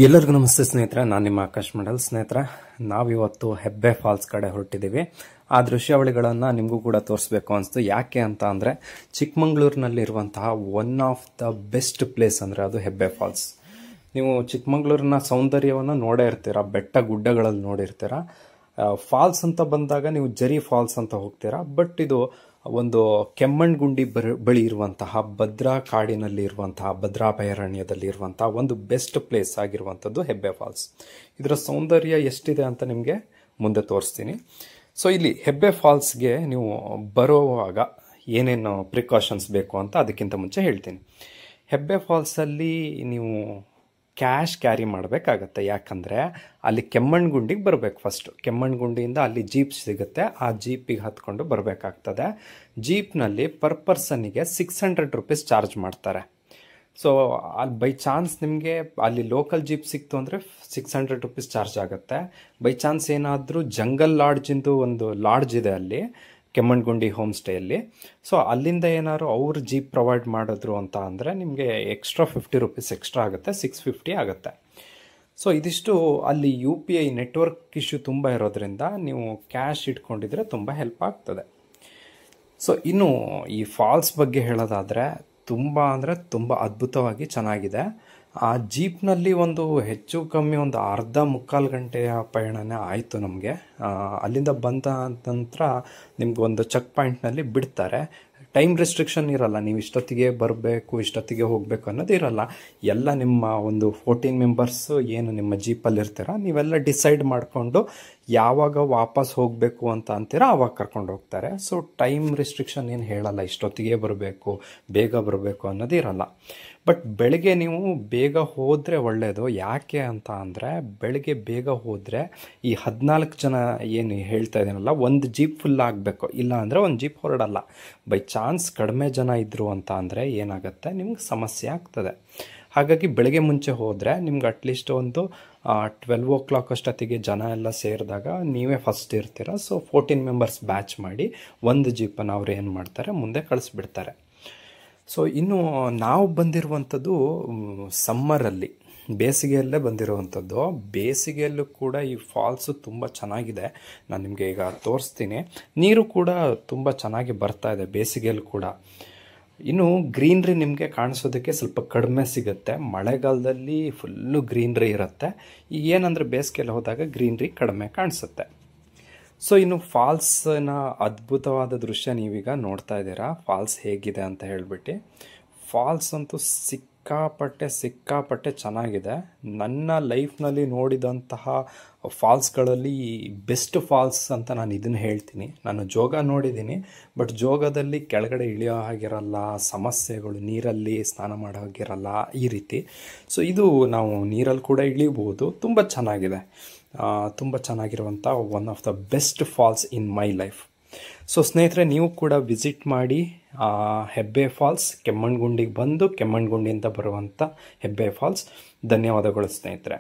ಎಲ್ಲರಿಗೂ ನಮಸ್ತೆ ಸ್ನೇಹಿತರೆ, ನಾನು ನಿಮ್ಮ ಆಕಾಶ್ ಮಂಡಲ್. ಸ್ನೇಹಿತರೆ, ನಾವಿವತ್ತು ಹೆಬ್ಬೆ ಫಾಲ್ಸ್ ಕಡೆ ಹೊರಟಿದ್ದೀವಿ. ಆ ದೃಶ್ಯಾವಳಿಗಳನ್ನು ನಿಮಗೂ ಕೂಡ ತೋರಿಸ್ಬೇಕು ಅನಿಸ್ತು. ಯಾಕೆ ಅಂತ ಅಂದರೆ, ಚಿಕ್ಕಮಂಗ್ಳೂರಿನಲ್ಲಿರುವಂತಹ one of the best place ಅಂದರೆ ಅದು ಹೆಬ್ಬೆ ಫಾಲ್ಸ್. ನೀವು ಚಿಕ್ಕಮಂಗ್ಳೂರಿನ ಸೌಂದರ್ಯವನ್ನು ನೋಡೇ ಇರ್ತೀರ, ಬೆಟ್ಟ ಗುಡ್ಡಗಳಲ್ಲಿ ನೋಡಿರ್ತೀರ. ಫಾಲ್ಸ್ ಅಂತ ಬಂದಾಗ ನೀವು ಜರಿ ಫಾಲ್ಸ್ ಅಂತ ಹೋಗ್ತೀರಾ, ಬಟ್ ಇದು ಒಂದು ಕೆಮ್ಮಣ್ಗುಂಡಿ ಬಳಿ ಇರುವಂತಹ ಭದ್ರಾ ಕಾಡಿನಲ್ಲಿ ಇರುವಂತಹ ಭದ್ರಾ ಅಭಯಾರಣ್ಯದಲ್ಲಿ ಇರುವಂತಹ ಒಂದು ಬೆಸ್ಟ್ ಪ್ಲೇಸ್ ಆಗಿರುವಂಥದ್ದು ಹೆಬ್ಬೆ ಫಾಲ್ಸ್. ಇದರ ಸೌಂದರ್ಯ ಎಷ್ಟಿದೆ ಅಂತ ನಿಮಗೆ ಮುಂದೆ ತೋರಿಸ್ತೀನಿ. ಸೊ ಇಲ್ಲಿ ಹೆಬ್ಬೆ ಫಾಲ್ಸ್ಗೆ ನೀವು ಬರುವಾಗ ಏನೇನು ಪ್ರಿಕಾಷನ್ಸ್ ಬೇಕು ಅಂತ ಅದಕ್ಕಿಂತ ಮುಂಚೆ ಹೇಳ್ತೀನಿ. ಹೆಬ್ಬೆ ಫಾಲ್ಸಲ್ಲಿ ನೀವು ಕ್ಯಾಶ್ ಕ್ಯಾರಿ ಮಾಡಬೇಕಾಗತ್ತೆ. ಯಾಕಂದರೆ ಅಲ್ಲಿ ಕೆಮ್ಮಣ್ಗುಂಡಿಗೆ ಬರಬೇಕು. ಫಸ್ಟು ಕೆಮ್ಮಣ್ಗುಂಡಿಯಿಂದ ಅಲ್ಲಿ ಜೀಪ್ ಸಿಗುತ್ತೆ, ಆ ಜೀಪಿಗೆ ಹತ್ಕೊಂಡು ಬರಬೇಕಾಗ್ತದೆ. ಜೀಪ್ನಲ್ಲಿ ಪರ್ ಪರ್ಸನ್ನಿಗೆ 600 ರೂಪೀಸ್ ಚಾರ್ಜ್ ಮಾಡ್ತಾರೆ. ಸೊ ಅಲ್ಲಿ ಬೈ ಚಾನ್ಸ್ ನಿಮಗೆ ಅಲ್ಲಿ ಲೋಕಲ್ ಜೀಪ್ ಸಿಕ್ತು ಅಂದರೆ 600 ರೂಪೀಸ್ ಚಾರ್ಜ್ ಆಗುತ್ತೆ. ಬೈ ಚಾನ್ಸ್ ಏನಾದರೂ ಜಂಗಲ್ ಲಾಡ್ಜಿಂದು ಒಂದು ಲಾಡ್ಜ್ ಇದೆ ಅಲ್ಲಿ ಕೆಮ್ಮಣ್ಗುಂಡಿ ಹೋಮ್ ಸ್ಟೇಯಲ್ಲಿ. ಸೊ ಅಲ್ಲಿಂದ ಏನಾದ್ರು ಅವ್ರು ಜೀಪ್ ಪ್ರೊವೈಡ್ ಮಾಡಿದ್ರು ಅಂತ ಅಂದರೆ ನಿಮಗೆ ಎಕ್ಸ್ಟ್ರಾ 50 ರೂಪೀಸ್ ಎಕ್ಸ್ಟ್ರಾ ಆಗುತ್ತೆ, 650 ಆಗುತ್ತೆ. ಸೊ ಇದಿಷ್ಟು ಅಲ್ಲಿ UPI ನೆಟ್ವರ್ಕ್ ಇಶ್ಯೂ ತುಂಬ ಇರೋದ್ರಿಂದ ನೀವು ಕ್ಯಾಶ್ ಇಟ್ಕೊಂಡಿದ್ರೆ ತುಂಬ ಹೆಲ್ಪ್ ಆಗ್ತದೆ. ಸೊ ಇನ್ನು ಈ ಫಾಲ್ಸ್ ಬಗ್ಗೆ ಹೇಳೋದಾದರೆ ತುಂಬ ಅಂದರೆ ತುಂಬ ಅದ್ಭುತವಾಗಿ ಚೆನ್ನಾಗಿದೆ. ಆ ಜೀಪ್ನಲ್ಲಿ ಒಂದು ಹೆಚ್ಚು ಕಮ್ಮಿ ಒಂದು ಅರ್ಧ ಮುಕ್ಕಾಲು ಗಂಟೆಯ ಪಯಣನೇ ಆಯಿತು ನಮಗೆ. ಅಲ್ಲಿಂದ ಬಂದ ನಂತರ ನಿಮ್ಗೆ ಒಂದು ಚೆಕ್ ಪಾಯಿಂಟ್ನಲ್ಲಿ ಬಿಡ್ತಾರೆ. ಟೈಮ್ ರೆಸ್ಟ್ರಿಕ್ಷನ್ ಇರಲ್ಲ, ನೀವು ಇಷ್ಟೊತ್ತಿಗೆ ಬರಬೇಕು ಇಷ್ಟೊತ್ತಿಗೆ ಹೋಗಬೇಕು ಅನ್ನೋದು ಇರಲ್ಲ. ಎಲ್ಲ ನಿಮ್ಮ ಒಂದು 14 ಮೆಂಬರ್ಸು ಏನು ನಿಮ್ಮ ಜೀಪಲ್ಲಿ ಇರ್ತೀರ, ನೀವೆಲ್ಲ ಡಿಸೈಡ್ ಮಾಡಿಕೊಂಡು ಯಾವಾಗ ವಾಪಸ್ ಹೋಗಬೇಕು ಅಂತ ಅಂತೀರ ಆವಾಗ ಕರ್ಕೊಂಡು ಹೋಗ್ತಾರೆ. ಸೊ ಟೈಮ್ ರೆಸ್ಟ್ರಿಕ್ಷನ್ ಏನು ಹೇಳಲ್ಲ, ಇಷ್ಟೊತ್ತಿಗೆ ಬರಬೇಕು ಬೇಗ ಬರಬೇಕು ಅನ್ನೋದು ಇರಲ್ಲ. ಬಟ್ ಬೆಳಗ್ಗೆ ನೀವು ಬೇಗ ಹೋದರೆ ಒಳ್ಳೆಯದು. ಯಾಕೆ ಅಂತ ಅಂದರೆ, ಬೆಳಗ್ಗೆ ಬೇಗ ಹೋದರೆ ಈ 14 ಜನ ಏನು ಹೇಳ್ತಾ ಇದ್ದೀನಲ್ಲ, ಒಂದು ಜೀಪ್ ಫುಲ್ ಆಗಬೇಕು, ಇಲ್ಲ ಅಂದರೆ ಒಂದು ಜೀಪ್ ಹೊರಡಲ್ಲ. ಬೈ ಚಾನ್ಸ್ ಕಡಿಮೆ ಜನ ಇದ್ದರು ಅಂತ ಅಂದರೆ ಏನಾಗುತ್ತೆ, ನಿಮ್ಗೆ ಸಮಸ್ಯೆ ಆಗ್ತದೆ. ಹಾಗಾಗಿ ಬೆಳಗ್ಗೆ ಮುಂಚೆ ಹೋದರೆ ನಿಮ್ಗೆ ಅಟ್ಲೀಸ್ಟ್ ಒಂದು 12 o'clock ಅಷ್ಟೊತ್ತಿಗೆ ಜನ ಎಲ್ಲ ಸೇರಿದಾಗ ನೀವೇ ಫಸ್ಟ್ ಇರ್ತೀರ. ಸೊ 14 ಮೆಂಬರ್ಸ್ ಬ್ಯಾಚ್ ಮಾಡಿ ಒಂದು ಜೀಪನ್ನು ಅವ್ರು ಏನು ಮಾಡ್ತಾರೆ ಮುಂದೆ ಕಳಿಸ್ಬಿಡ್ತಾರೆ. ಸೊ ಇನ್ನು ನಾವು ಬಂದಿರುವಂಥದ್ದು ಸಮ್ಮರಲ್ಲಿ, ಬೇಸಿಗೆಯಲ್ಲೇ ಬಂದಿರುವಂಥದ್ದು. ಬೇಸಿಗೆಯಲ್ಲೂ ಕೂಡ ಈ ಫಾಲ್ಸು ತುಂಬ ಚೆನ್ನಾಗಿದೆ. ನಾನು ನಿಮಗೆ ಈಗ ತೋರಿಸ್ತೀನಿ. ನೀರು ಕೂಡ ತುಂಬ ಚೆನ್ನಾಗಿ ಬರ್ತಾ ಇದೆ ಬೇಸಿಗೆಯಲ್ಲೂ ಕೂಡ. ಇನ್ನು ಗ್ರೀನ್ರಿ ನಿಮಗೆ ಕಾಣಿಸೋದಕ್ಕೆ ಸ್ವಲ್ಪ ಕಡಿಮೆ ಸಿಗುತ್ತೆ. ಮಳೆಗಾಲದಲ್ಲಿ ಫುಲ್ಲು ಗ್ರೀನ್ರಿ ಇರುತ್ತೆ. ಈಗ ಏನಂದರೆ ಬೇಸಿಗೆಯಲ್ಲಿ ಹೋದಾಗ ಗ್ರೀನ್ರಿ ಕಡಿಮೆ ಕಾಣಿಸುತ್ತೆ. ಸೊ ಇನ್ನು ಫಾಲ್ಸ್ನ ಅದ್ಭುತವಾದ ದೃಶ್ಯ ನೀವೀಗ ನೋಡ್ತಾ ಇದ್ದೀರಾ, ಫಾಲ್ಸ್ ಹೇಗಿದೆ ಅಂತ ಹೇಳಿಬಿಟ್ಟು. ಫಾಲ್ಸ್ ಅಂತೂ ಸಿಕ್ಕಾಪಟ್ಟೆ ಚೆನ್ನಾಗಿದೆ. ನನ್ನ ಲೈಫ್ನಲ್ಲಿ ನೋಡಿದಂತಹ ಫಾಲ್ಸ್ಗಳಲ್ಲಿ ಬೆಸ್ಟ್ ಫಾಲ್ಸ್ ಅಂತ ನಾನು ಇದನ್ನು ಹೇಳ್ತೀನಿ. ನಾನು ಜೋಗ ನೋಡಿದ್ದೀನಿ, ಬಟ್ ಜೋಗದಲ್ಲಿ ಕೆಳಗಡೆ ಇಳಿಯೋ ಹಾಗಿರಲ್ಲ, ಸಮಸ್ಯೆಗಳು, ನೀರಲ್ಲಿ ಸ್ನಾನ ಮಾಡೋ ಹಾಗಿರಲ್ಲ ಈ ರೀತಿ. ಸೊ ಇದು ನಾವು ನೀರಲ್ಲಿ ಕೂಡ ಇಳಿಬೋದು. ತುಂಬ ಚೆನ್ನಾಗಿದೆ, ತುಂಬ ಚೆನ್ನಾಗಿರುವಂಥ one of the best falls in my life. So ಸ್ನೇಹಿತರೆ, ನೀವು ಕೂಡ ವಿಸಿಟ್ ಮಾಡಿ ಹೆಬ್ಬೆ ಫಾಲ್ಸ್. ಕೆಮ್ಮಣ್ಗುಂಡಿಗೆ ಬಂದು ಕೆಮ್ಮಣ್ಗುಂಡಿಯಿಂದ ಬರುವಂಥ ಹೆಬ್ಬೆ ಫಾಲ್ಸ್. ಧನ್ಯವಾದಗಳು ಸ್ನೇಹಿತರೆ.